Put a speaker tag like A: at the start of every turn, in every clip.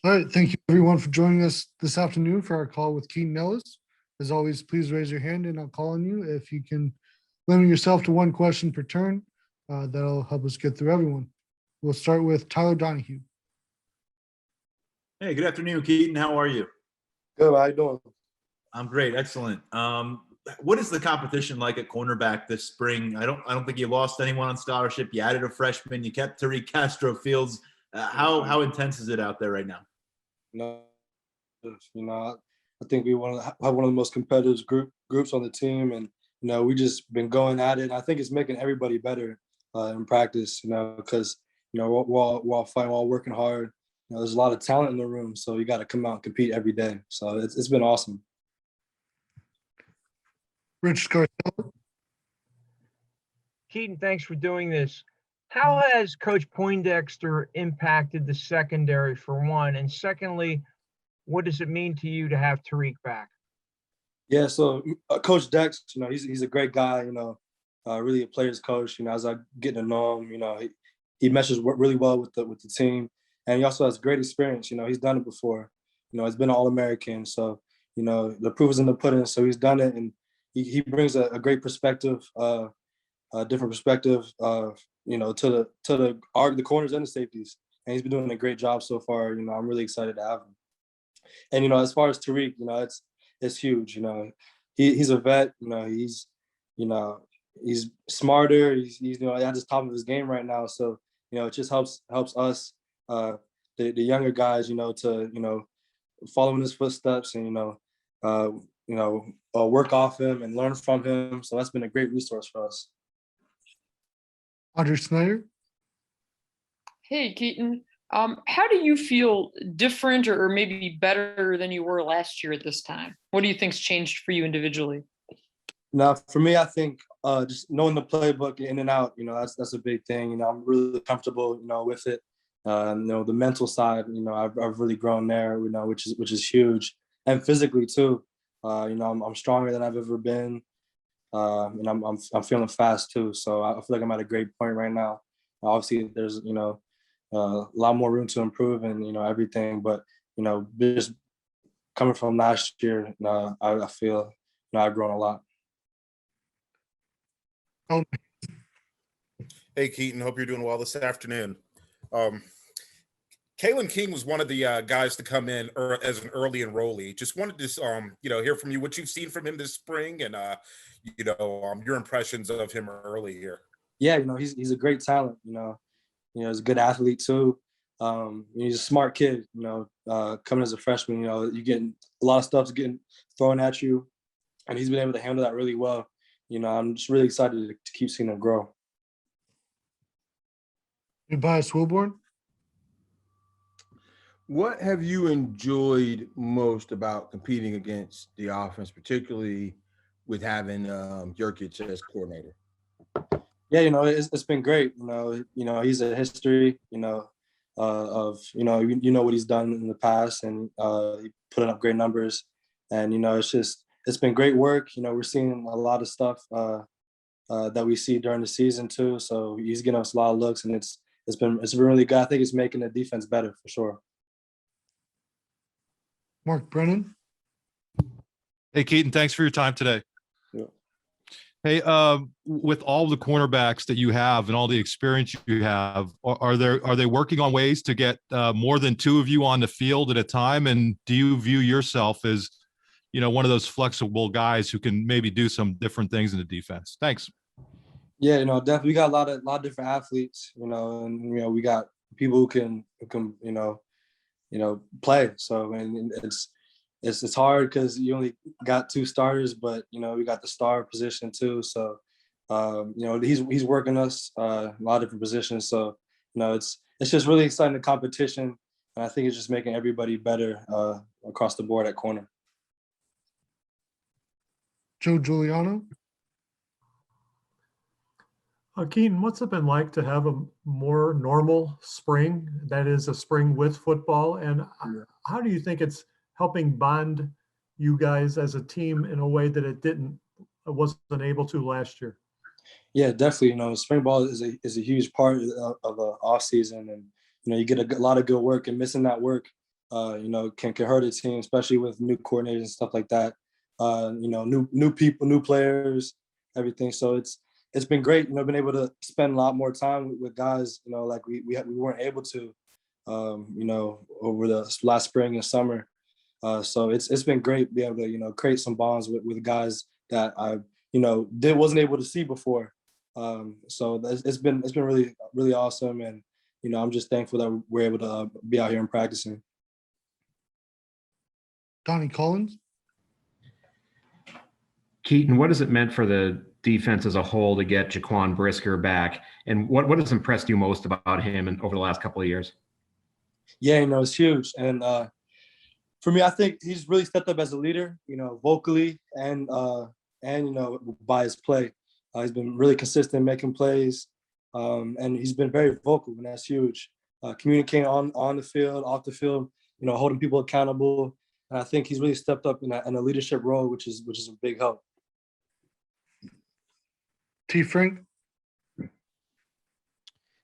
A: All right. Thank you, everyone, for joining us this afternoon for our call with Keaton Ellis. As always, please raise your hand and I'll call on you. If you can limit yourself to one question per turn, that'll help us get through everyone. We'll start with Tyler Donahue.
B: Hey, good afternoon, Keaton. How are you?
C: Good. How you doing?
B: I'm great. Excellent. What is the competition like at cornerback this spring? I don't think you lost anyone on scholarship. You added a freshman. You kept Tariq Castro Fields. How intense is it out there right now?
C: I think we want to have one of the most competitive groups on the team, and we just been going at it. And I think it's making everybody better in practice. Because we're all fighting, we're all working hard. There's a lot of talent in the room, so you got to come out and compete every day. So it's been awesome.
A: Rich Scarcella.
D: Keaton, thanks for doing this. How has Coach Poindexter impacted the secondary, for one? And secondly, what does it mean to you to have Tariq back?
C: Yeah, so Coach Dex, he's a great guy, really a player's coach. As I get to know him, he meshes really well with the team. And he also has great experience. He's done it before. He's been an All-American. So, the proof is in the pudding. So he's done it. And he brings a great perspective, a different perspective, to the corners and the safeties. And he's been doing a great job so far. I'm really excited to have him. And, as far as Tariq, it's huge. He's a vet. He's smarter. He's at the top of his game right now. So, it just helps us, the younger guys, to, follow in his footsteps and, work off him and learn from him. So that's been a great resource for us.
A: Audrey Snyder.
E: Hey, Keaton. How do you feel different or maybe better than you were last year at this time? What do you think's changed for you individually?
C: Now, for me, I think just knowing the playbook in and out, that's a big thing. I'm really comfortable, with it. The mental side, I've really grown there, which is huge, and physically too. I'm stronger than I've ever been, and I'm feeling fast too. So I feel like I'm at a great point right now. Obviously, there's a lot more room to improve and everything, but just coming from last year, I feel I've grown a lot.
F: Hey, Keaton, hope you're doing well this afternoon. Kalyn King was one of the guys to come in as an early enrollee. Just wanted to, hear from you what you've seen from him this spring and, your impressions of him early here.
C: Yeah, he's a great talent. He's a good athlete too. He's a smart kid. Coming as a freshman, you're getting a lot of stuff's getting thrown at you, and he's been able to handle that really well. I'm just really excited to keep seeing him grow.
A: Tobias Wilborn.
G: What have you enjoyed most about competing against the offense, particularly with having Jurkic as coordinator?
C: Yeah, it's been great. He's a history, of what he's done in the past, and he putting up great numbers. And it's been great work. We're seeing a lot of stuff that we see during the season too. So he's getting us a lot of looks, and it's been really good. I think it's making the defense better for sure.
A: Mark Brennan.
H: Hey, Keaton, thanks for your time today.
C: Yeah.
H: Hey, with all the cornerbacks that you have and all the experience you have, are they working on ways to get more than two of you on the field at a time? And do you view yourself as, one of those flexible guys who can maybe do some different things in the defense? Thanks. Yeah,
C: definitely. We got a lot of different athletes, and we got people who can play. So and it's hard because you only got two starters, but we got the star position too. So he's working us a lot of different positions. So it's just really exciting, the competition, and I think it's just making everybody better across the board at corner.
A: Joe Giuliano.
I: Keaton, what's it been like to have a more normal spring, that is a spring with football? And how do you think it's helping bond you guys as a team in a way that it wasn't able to last year?
C: Yeah, definitely. Spring ball is a huge part of the off season, and you get a lot of good work, and missing that work can hurt a team, especially with new coordinators and stuff like that. New people, new players, everything. So it's been great. Been able to spend a lot more time with guys. Like we weren't able to, over the last spring and summer. So it's been great being able to create some bonds with guys that I wasn't able to see before. So it's been really really awesome, and I'm just thankful that we're able to be out here and practicing.
A: Donnie Collins.
J: Keaton, what has it meant for the defense as a whole to get Jaquan Brisker back, and what has impressed you most about him over the last couple of years?
C: Yeah, it's huge, and for me, I think he's really stepped up as a leader, vocally and by his play. He's been really consistent making plays, and he's been very vocal, and that's huge. Communicating on the field, off the field, holding people accountable. And I think he's really stepped up in a leadership role, which is a big help.
A: T. Frank.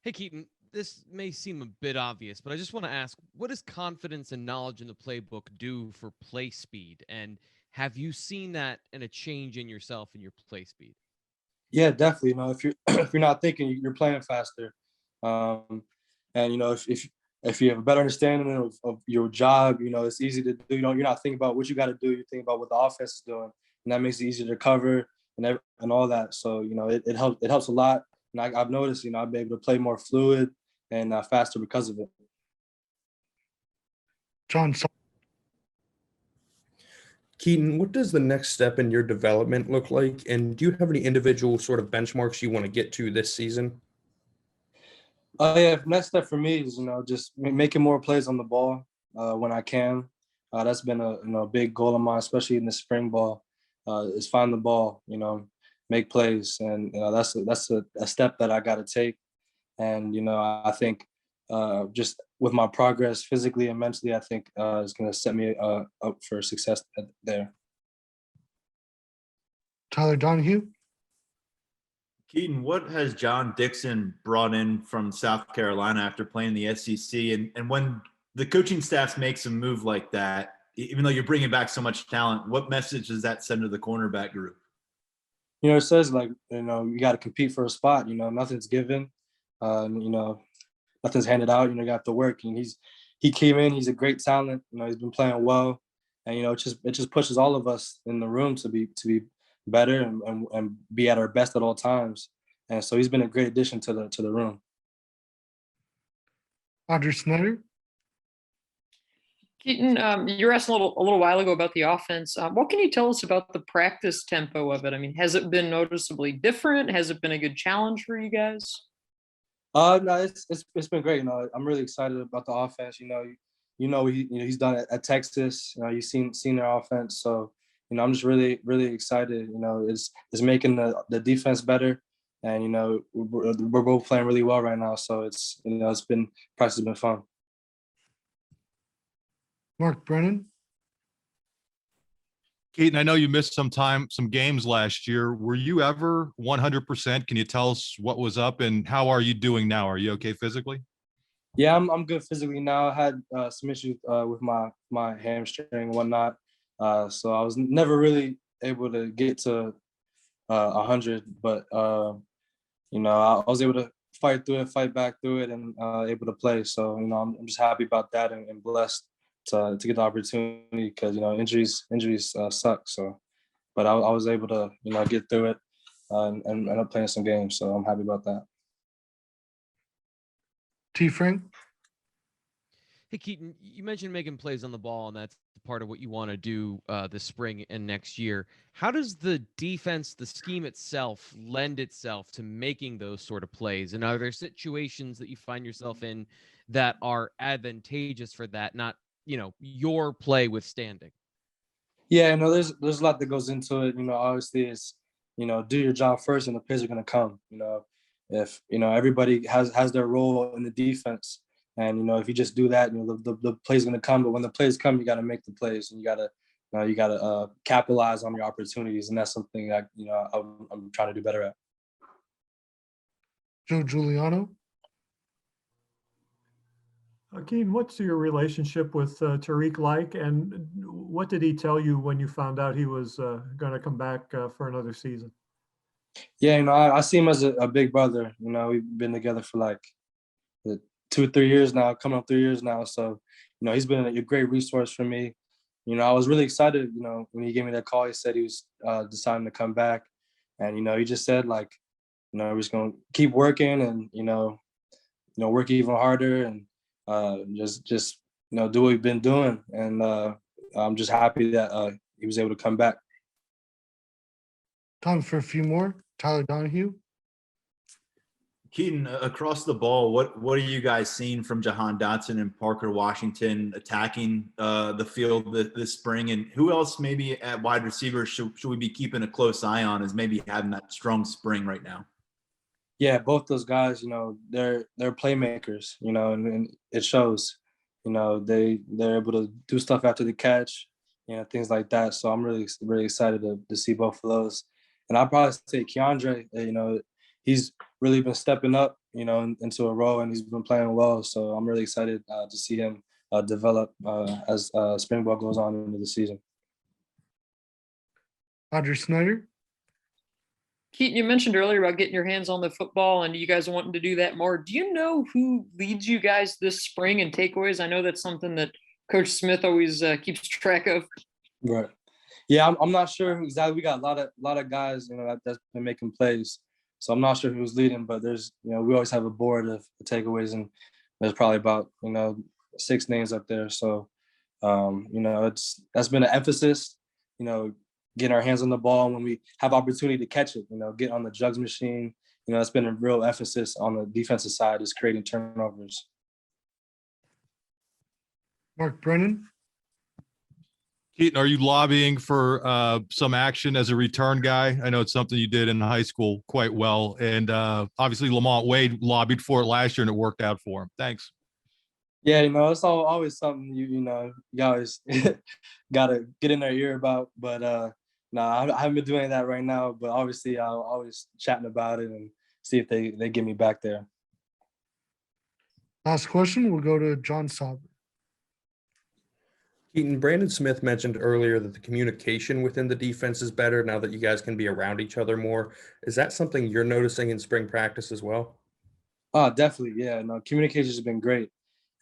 K: Hey, Keaton, this may seem a bit obvious, but I just want to ask, what does confidence and knowledge in the playbook do for play speed? And have you seen that in a change in yourself and your play speed?
C: Yeah, definitely. If you're if you're not thinking, you're playing faster. And if you have a better understanding of your job, it's easy to do. You're not thinking about what you got to do. You're thinking about what the offense is doing, and that makes it easier to cover and all that. So it helps a lot. And I've noticed I've been able to play more fluid and faster because of it.
A: John.
L: Keaton, what does the next step in your development look like? And do you have any individual sort of benchmarks you want to get to this season?
C: Yeah, next step for me is, just making more plays on the ball when I can. That's been a big goal of mine, especially in the spring ball, is find the ball, make plays. And, that's a step that I got to take. And, I think just with my progress physically and mentally, I think is going to set me up for success there.
A: Tyler Donahue.
B: Keaton, what has John Dixon brought in from South Carolina after playing the SEC? And when the coaching staff makes a move like that, even though you're bringing back so much talent, what message does that send to the cornerback group?
C: It says you got to compete for a spot. Nothing's given. Nothing's handed out. You got to work. And he came in. He's a great talent. He's been playing well, and it just pushes all of us in the room to be better and be at our best at all times. And so he's been a great addition to the room.
A: Audrey Snyder.
E: Keaton, you were asked a little while ago about the offense. What can you tell us about the practice tempo of it? I mean, has it been noticeably different? Has it been a good challenge for you guys?
C: No, it's been great. I'm really excited about the offense. He's done it at Texas. You've seen their offense. So I'm just really really excited. It's making the defense better, and we're both playing really well right now. So it's practice has been fun.
A: Mark Brennan.
H: Keaton, I know you missed some games last year. Were you ever 100%? Can you tell us what was up and how are you doing now? Are you okay physically?
C: Yeah, I'm good physically now. I had some issues with my hamstring and whatnot. So I was never really able to get to 100, but I was able to fight back through it, and able to play. So I'm just happy about that and blessed to get the opportunity, because injuries suck. So, but I was able to get through it and end up playing some games. So I'm happy about that.
A: T. Frank.
K: Hey, Keaton, you mentioned making plays on the ball, and that's part of what you want to do this spring and next year. How does the defense, the scheme itself, lend itself to making those sort of plays? And are there situations that you find yourself in that are advantageous for that, not your play withstanding?
C: Yeah, there's a lot that goes into it. Obviously it's do your job first, and the plays are going to come. If everybody has their role in the defense, and if you just do that, the plays going to come. But when the plays come, you got to make the plays, and you got to capitalize on your opportunities, and that's something that I'm trying to do better at.
A: Joe Giuliano.
I: Keaton, what's your relationship with Tariq like, and what did he tell you when you found out he was going to come back for another season?
C: Yeah, I see him as a big brother. We've been together for like 2-3 years now, coming up 3 years now. So, he's been a great resource for me. I was really excited, when he gave me that call. He said he was deciding to come back. And, he just said, like, we're just going to keep working and, work even harder and just do what we've been doing. And I'm just happy that he was able to come back.
A: Time for a few more. Tyler Donahue.
B: Keaton, across the ball, what are you guys seeing from Jahan Dotson and Parker Washington attacking the field this spring? And who else maybe at wide receiver should we be keeping a close eye on as maybe having that strong spring right now?
C: Yeah, both those guys, they're playmakers, and it shows. They're able to do stuff after the catch, things like that. So I'm really, really excited to see both of those. And I'd probably say Keandre, he's really been stepping up, into a role, and he's been playing well. So I'm really excited to see him develop as spring ball goes on into the season.
A: Audrey Snyder.
E: Keaton, you mentioned earlier about getting your hands on the football and you guys wanting to do that more. Do you know who leads you guys this spring in takeaways? I know that's something that Coach Smith always keeps track of.
C: Right. Yeah, I'm not sure exactly. We got a lot of guys, that's been making plays. So I'm not sure who's leading, but there's, we always have a board of takeaways, and there's probably about, 6 names up there. So, that's been an emphasis, getting our hands on the ball when we have opportunity to catch it, get on the jugs machine. It's been a real emphasis on the defensive side, is creating turnovers.
A: Mark Brennan.
H: Keaton, are you lobbying for some action as a return guy? I know it's something you did in high school quite well. And obviously Lamont Wade lobbied for it last year and it worked out for him. Thanks.
C: Yeah, it's always something you always gotta get in their ear about. But no, I haven't been doing that right now. But obviously I'll always chatting about it and see if they get me back there.
A: Last question, we'll go to John Sauber.
L: Keaton, Brandon Smith mentioned earlier that the communication within the defense is better now that you guys can be around each other more. Is that something you're noticing in spring practice as well?
C: Oh, definitely. Yeah, no, communication has been great.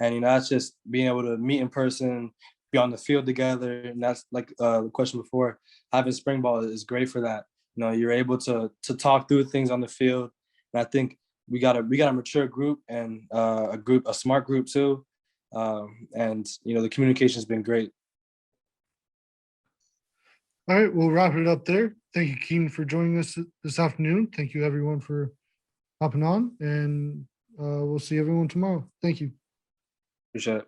C: And, that's just being able to meet in person, be on the field together. And that's like the question before, having spring ball is great for that. You're able to talk through things on the field. And I think we got a mature group and a smart group too. And the communication has been great.
A: All right, we'll wrap it up there. Thank you, Keaton, for joining us this afternoon. Thank you, everyone, for hopping on, and we'll see everyone tomorrow. Thank you.
C: Appreciate it.